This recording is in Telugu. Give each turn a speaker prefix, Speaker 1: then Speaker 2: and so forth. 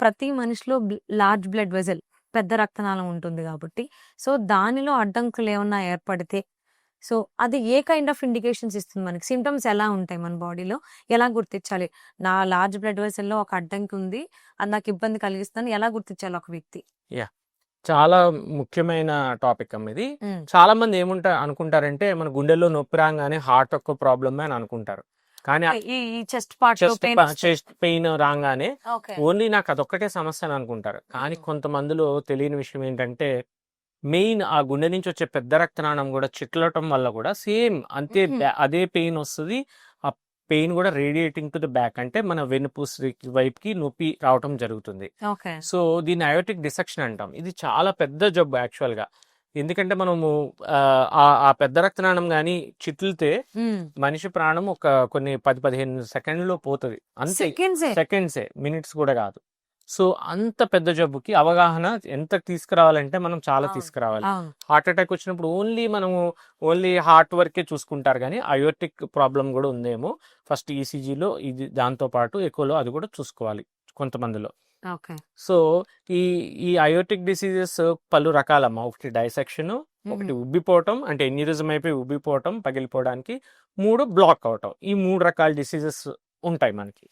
Speaker 1: ప్రతి మనిషిలో లార్జ్ బ్లడ్ వెసెల్ పెద్ద రక్తనాళం ఉంటుంది కాబట్టి, సో, దానిలో అడ్డంకులేమన్నా ఏర్పడితే, సో, అది ఏ కైండ్ ఆఫ్ ఇండికేషన్స్ ఇస్తుంది మనకి? సింప్టమ్స్ ఎలా ఉంటాయి మన బాడీలో? ఎలా గుర్తించాలి? నా లార్జ్ బ్లడ్ వెసెల్‌లో ఒక అడ్డంకి ఉంది. అది నాకు ఇబ్బంది కలిగిస్తుందని ఎలా గుర్తించాలి ఒక వ్యక్తి?
Speaker 2: యాహ్! చాలా ముఖ్యమైన టాపిక్ అమ్మ ఇది.
Speaker 1: హ్మ్.
Speaker 2: చాలా మంది అనుకుంటారంటే మన గుండెల్లో నొప్పి రాంగానే హార్ట్ యొక్క ప్రాబ్లమే అని అనుకుంటారు. కానీ
Speaker 1: ఈ ఈ చెస్ట్ పార్ట్‌లో పెయిన్ వస్తది.
Speaker 2: చెస్ట్ పెయిన్ రాంగానే
Speaker 1: ఓకే.
Speaker 2: ఓన్లీ నాకు అదొక్కటే సమస్య అని అనుకుంటారు. కానీ
Speaker 1: హ్మ్.
Speaker 2: కొంతమందిలో తెలియని విషయం ఏంటంటే, మెయిన్ ఆ గుండె నుంచి వచ్చే పెద్ద రక్తనాళం కూడా చిట్లటం వల్ల కూడా సేమ్ అంతే
Speaker 1: హుహు.
Speaker 2: అదే పెయిన్ వస్తది. ఆ పెయిన్ కూడా రేడియేటింగ్ టు ద బ్యాక్, అంటే మన వెన్నుపూస వైపుకి నొప్పి రావటం జరుగుతుంది.
Speaker 1: ఓకే.
Speaker 2: సో దీన్ని అయోటిక్ డిసెక్షన్ అంటాం. ఇది చాలా పెద్ద జబ్బు యాక్చువల్‌గా. ఎందుకంటే మనము ఆ పెద్ద రక్తనాళం గాని చిట్లితే
Speaker 1: హ్మ్.
Speaker 2: మనిషి ప్రాణం కొన్ని 10, 15 సెకండ్‌లో పోతది. అంతే.
Speaker 1: సెకండ్సే.
Speaker 2: సెకండ్సే, మినిట్స్ కూడా కాదు. సో అంత పెద్ద జబ్బుకి అవగాహన ఎంత తీసుకురావాలంటే మనం చాలా
Speaker 1: అవును.
Speaker 2: తీసుకురావాలి.
Speaker 1: అవును.
Speaker 2: హార్ట్ అటాక్ వచ్చినప్పుడు ఓన్లీ హార్ట్ వరకే చూసుకుంటారు గానీ అయోటిక్ ప్రాబ్లమ్ కూడా ఉందేమో ఫస్ట్ ఈసీజీలో ఇది దాంతో పాటు ఎకోలో అది కూడా చూసుకోవాలి కొంతమందిలో.
Speaker 1: ఓకే.
Speaker 2: సో ఈ ఈ అయోటిక్ డిసీజెస్ పలు రకాలమ్మా. ఒకటి డైసెక్షన్,
Speaker 1: హుహు.
Speaker 2: ఒకటి ఉబ్బిపోవటం, అంటే ఎన్యూరిజం అయిపోయి ఉబ్బిపోవటం, పగిలిపోవడానికి, 3 బ్లాక్ అవటం. ఈ 3 రకాల డిసీజెస్ ఉంటాయి మనకి.